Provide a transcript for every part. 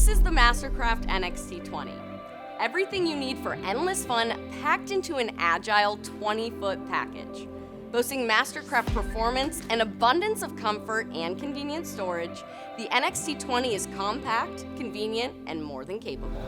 is the MasterCraft NXT20. Everything you need for endless fun packed into an agile 20-foot package. Boasting MasterCraft performance, an abundance of comfort, and convenient storage, the NXT20 is compact, convenient, and more than capable.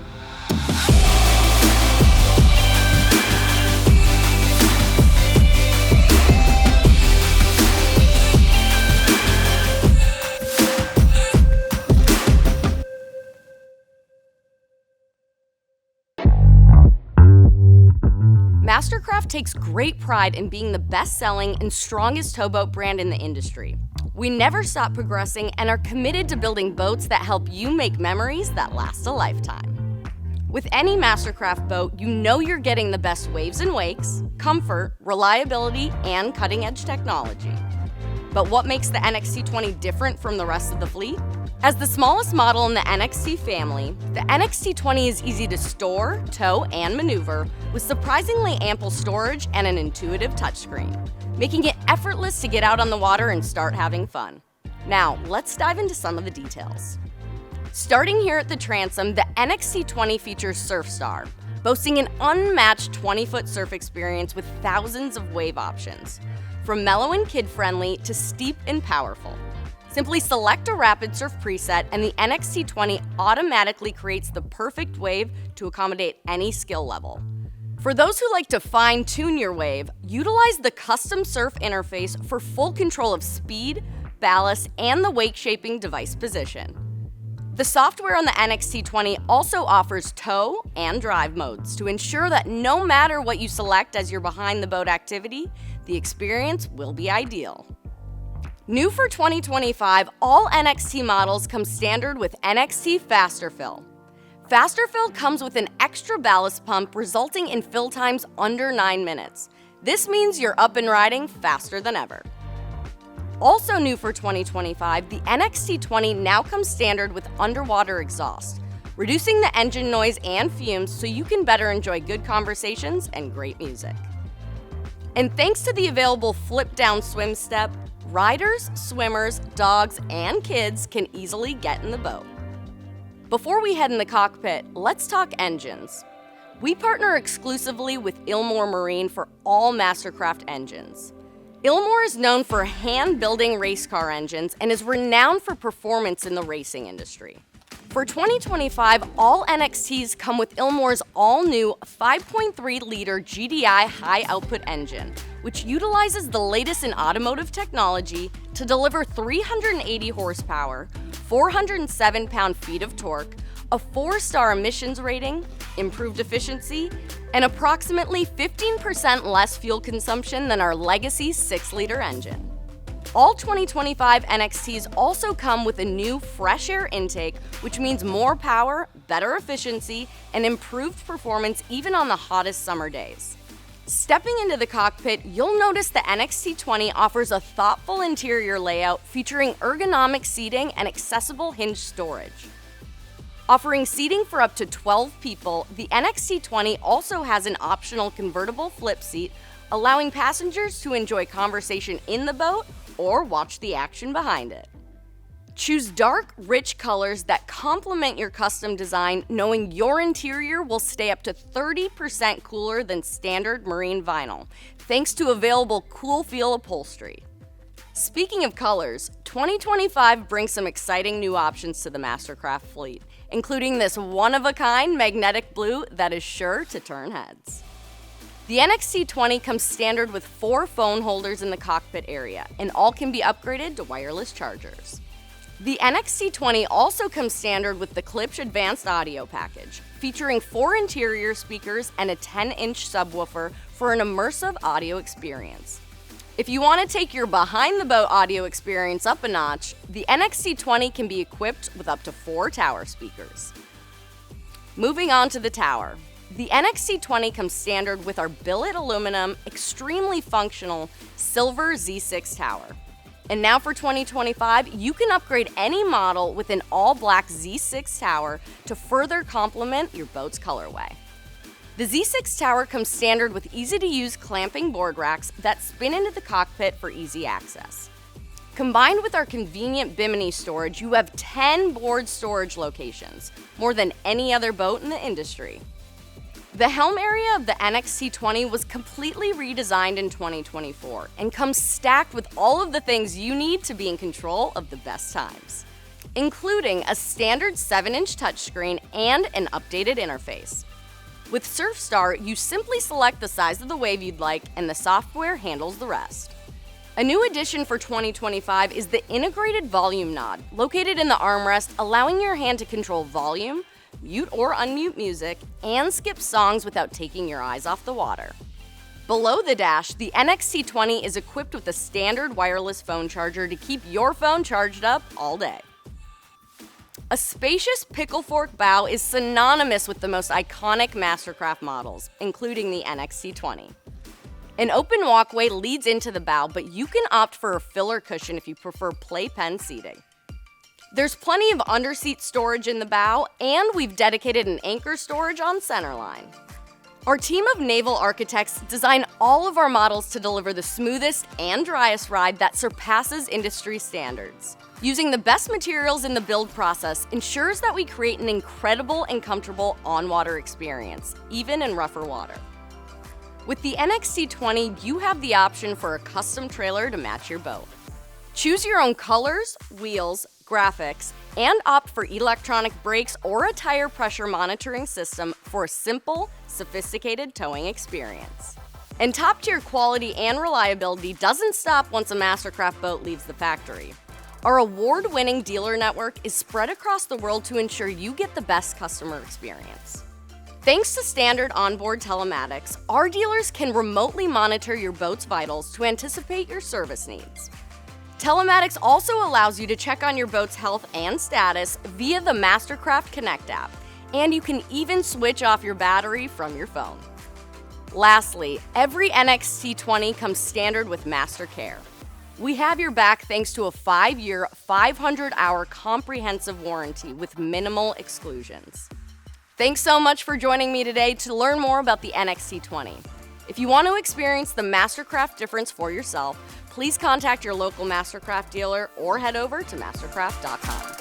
MasterCraft takes great pride in being the best-selling and strongest towboat brand in the industry. We never stop progressing and are committed to building boats that help you make memories that last a lifetime. With any MasterCraft boat, you know you're getting the best waves and wakes, comfort, reliability, and cutting-edge technology. But what makes the NXT20 different from the rest of the fleet? As the smallest model in the NXT family, the NXT20 is easy to store, tow, and maneuver with surprisingly ample storage and an intuitive touchscreen, making it effortless to get out on the water and start having fun. Now, let's dive into some of the details. Starting here at the transom, the NXT20 features SurfStar, boasting an unmatched 20-foot surf experience with thousands of wave options, from mellow and kid-friendly to steep and powerful. Simply select a rapid surf preset and the NXT20 automatically creates the perfect wave to accommodate any skill level. For those who like to fine-tune your wave, utilize the custom surf interface for full control of speed, ballast, and the wake-shaping device position. The software on the NXT20 also offers tow and drive modes to ensure that no matter what you select as your behind-the-boat activity, the experience will be ideal. New for 2025, all NXT models come standard with NXT Faster Fill. Faster Fill comes with an extra ballast pump resulting in fill times under 9 minutes. This means you're up and riding faster than ever. Also new for 2025, the NXT20 now comes standard with underwater exhaust, reducing the engine noise and fumes so you can better enjoy good conversations and great music. And thanks to the available flip-down swim step, riders, swimmers, dogs, and kids can easily get in the boat. Before we head in the cockpit, let's talk engines. We partner exclusively with Ilmor Marine for all MasterCraft engines. Ilmor is known for hand-building race car engines and is renowned for performance in the racing industry. For 2025, all NXTs come with Ilmor's all-new 5.3-liter GDI high-output engine, which utilizes the latest in automotive technology to deliver 380 horsepower, 407 pound-feet of torque, a 4-star emissions rating, improved efficiency, and approximately 15% less fuel consumption than our legacy 6-liter engine. All 2025 NXTs also come with a new fresh air intake, which means more power, better efficiency, and improved performance even on the hottest summer days. Stepping into the cockpit, you'll notice the NXT20 offers a thoughtful interior layout featuring ergonomic seating and accessible hinged storage. Offering seating for up to 12 people, the NXT20 also has an optional convertible flip seat, allowing passengers to enjoy conversation in the boat or watch the action behind it. Choose dark, rich colors that complement your custom design, knowing your interior will stay up to 30% cooler than standard marine vinyl, thanks to available cool feel upholstery. Speaking of colors, 2025 brings some exciting new options to the MasterCraft fleet, including this one-of-a-kind magnetic blue that is sure to turn heads. The NXT20 comes standard with 4 phone holders in the cockpit area, and all can be upgraded to wireless chargers. The NXT20 also comes standard with the Klipsch Advanced Audio package, featuring 4 interior speakers and a 10-inch subwoofer for an immersive audio experience. If you want to take your behind-the-boat audio experience up a notch, the NXT20 can be equipped with up to 4 tower speakers. Moving on to the tower. The NXT20 comes standard with our billet aluminum, extremely functional silver Z6 tower. And now for 2025, you can upgrade any model with an all-black Z6 tower to further complement your boat's colorway. The Z6 tower comes standard with easy-to-use clamping board racks that spin into the cockpit for easy access. Combined with our convenient bimini storage, you have 10 board storage locations, more than any other boat in the industry. The helm area of the NXT20 was completely redesigned in 2024 and comes stacked with all of the things you need to be in control of the best times, including a standard 7-inch touchscreen and an updated interface. With SurfStar, you simply select the size of the wave you'd like and the software handles the rest. A new addition for 2025 is the integrated volume knob, located in the armrest, allowing your hand to control volume, mute or unmute music, and skip songs without taking your eyes off the water. Below the dash, the NXT20 is equipped with a standard wireless phone charger to keep your phone charged up all day. A spacious pickle fork bow is synonymous with the most iconic MasterCraft models, including the NXT20. An open walkway leads into the bow, but you can opt for a filler cushion if you prefer playpen seating. There's plenty of underseat storage in the bow, and we've dedicated an anchor storage on centerline. Our team of naval architects design all of our models to deliver the smoothest and driest ride that surpasses industry standards. Using the best materials in the build process ensures that we create an incredible and comfortable on-water experience, even in rougher water. With the NXT20, you have the option for a custom trailer to match your boat. Choose your own colors, wheels, graphics, and opt for electronic brakes or a tire pressure monitoring system for a simple, sophisticated towing experience. And top-tier quality and reliability doesn't stop once a MasterCraft boat leaves the factory. Our award-winning dealer network is spread across the world to ensure you get the best customer experience. Thanks to standard onboard telematics, our dealers can remotely monitor your boat's vitals to anticipate your service needs. Telematics also allows you to check on your boat's health and status via the MasterCraft Connect app, and you can even switch off your battery from your phone. Lastly, every NXT20 comes standard with Master Care. We have your back thanks to a 5-year, 500-hour comprehensive warranty with minimal exclusions. Thanks so much for joining me today to learn more about the NXT20. If you want to experience the MasterCraft difference for yourself, please contact your local MasterCraft dealer or head over to mastercraft.com.